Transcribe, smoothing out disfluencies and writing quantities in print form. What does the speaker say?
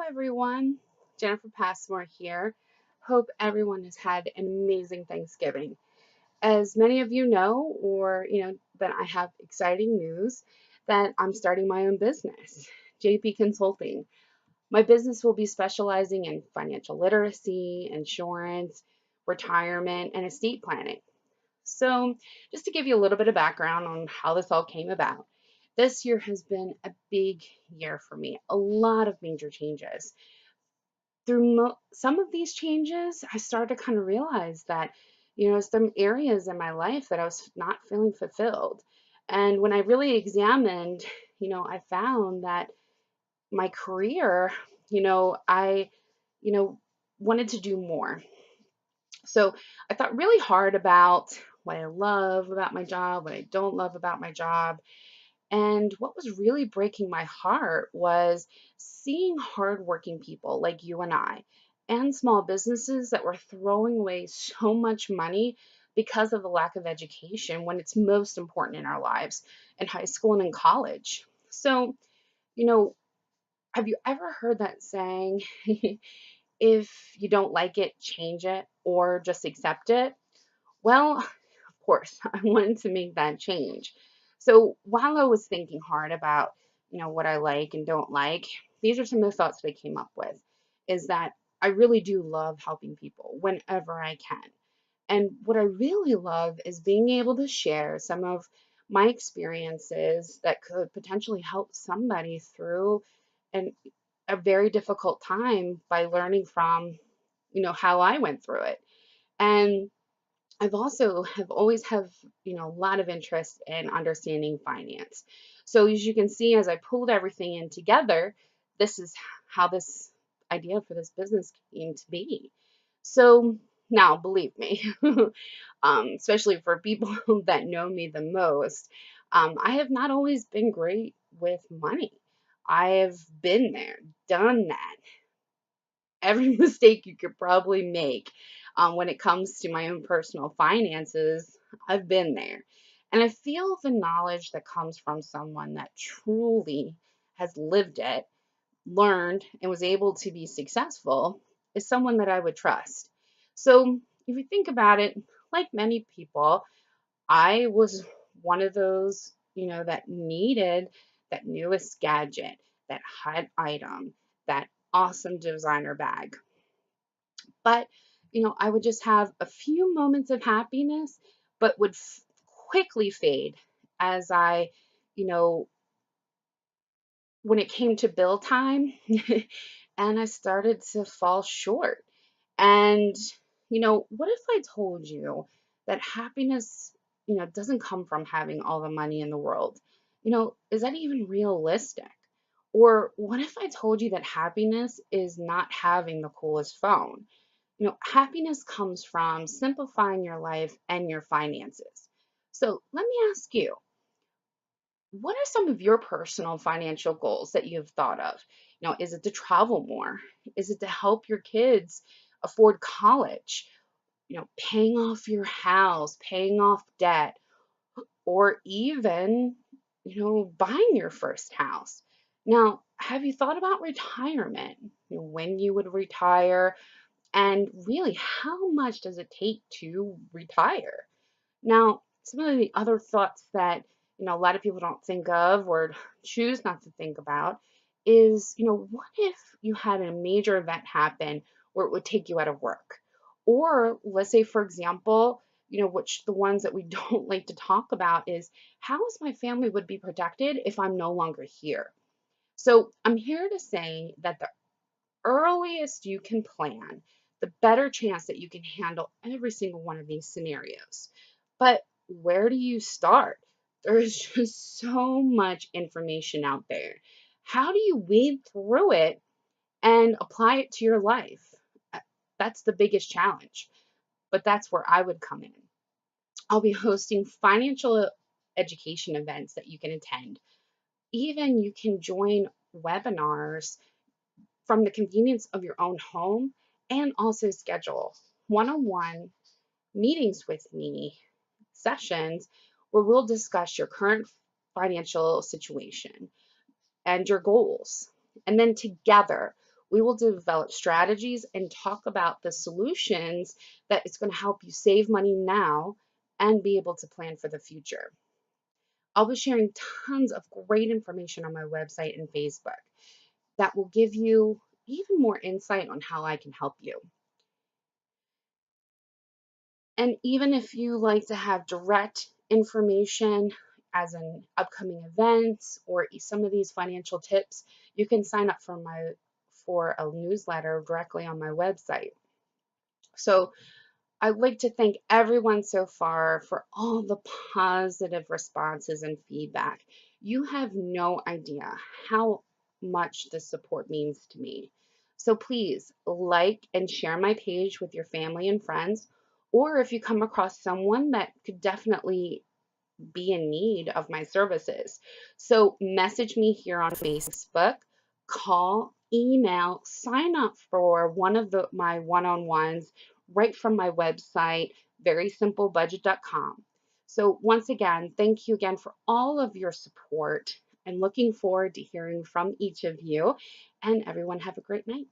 everyone. Jennifer Passmore here. Hope everyone has had an amazing Thanksgiving. As many of you know, that I have exciting news that I'm starting my own business, JP Consulting. My business will be specializing in financial literacy, insurance, retirement, and estate planning. So, just to give you a little bit of background on how this all came about, this year has been a big year for me, a lot of major changes. Through some of these changes, I started to kind of realize that, some areas in my life that I was not feeling fulfilled. And when I really examined, I found that my career, I, you know, wanted to do more. So I thought really hard about what I love about my job, what I don't love about my job. And what was really breaking my heart was seeing hardworking people like you and I and small businesses that were throwing away so much money because of the lack of education when it's most important in our lives in high school and in college. So, you know, have you ever heard that saying, if you don't like it, change it or just accept it? Well, of course, I wanted to make that change. So while I was thinking hard about, what I like and don't like, these are some of the thoughts that I came up with is that I really do love helping people whenever I can. And what I really love is being able to share some of my experiences that could potentially help somebody through an, a very difficult time by learning from, how I went through it. And have always have, a lot of interest in understanding finance. So as you can see, as I pulled everything in together, this is how this idea for this business came to be. So now, believe me, especially for people that know me the most, I have not always been great with money. I have been there, done that, every mistake you could probably make when it comes to my own personal finances. I've been there. And I feel the knowledge that comes from someone that truly has lived it, learned, and was able to be successful is someone that I would trust. So if you think about it, like many people, I was one of those, that needed that newest gadget, that hot item, that awesome designer bag. But, I would just have a few moments of happiness, but would quickly fade as you know, when it came to bill time and I started to fall short. And, what if I told you that happiness, doesn't come from having all the money in the world? Is that even realistic? Or what if I told you that happiness is not having the coolest phone? Happiness comes from simplifying your life and your finances. So let me ask you, what are some of your personal financial goals that you've thought of? Is it to travel more? Is it to help your kids afford college? Paying off your house, paying off debt, or even, buying your first house. Now, have you thought about retirement? When you would retire, and really, how much does it take to retire? Now, some of the other thoughts that, a lot of people don't think of or choose not to think about is, what if you had a major event happen where it would take you out of work? Or let's say, for example, which the ones that we don't like to talk about is how is my family would be protected if I'm no longer here? So I'm here to say that the earliest you can plan, the better chance that you can handle every single one of these scenarios. But where do you start? There's just so much information out there. How do you wade through it and apply it to your life? That's the biggest challenge. But that's where I would come in. I'll be hosting financial education events that you can attend. Even you can join webinars from the convenience of your own home and also schedule one on one meetings with me, sessions where we'll discuss your current financial situation and your goals. And then together, We will develop strategies and talk about the solutions that it's going to help you save money now and be able to plan for the future. I'll be sharing tons of great information on my website and Facebook that will give you even more insight on how I can help you. And even if you like to have direct information as an upcoming events or some of these financial tips, you can sign up for a newsletter directly on my website. So I'd like to thank everyone so far for all the positive responses and feedback. You have no idea how much this support means to me. So please like and share my page with your family and friends, or if you come across someone that could definitely be in need of my services. So message me here on Facebook, call, email, sign up for one of my one-on-ones right from my website, verysimplebudget.com. So once again, thank you again for all of your support and looking forward to hearing from each of you. And everyone have a great night.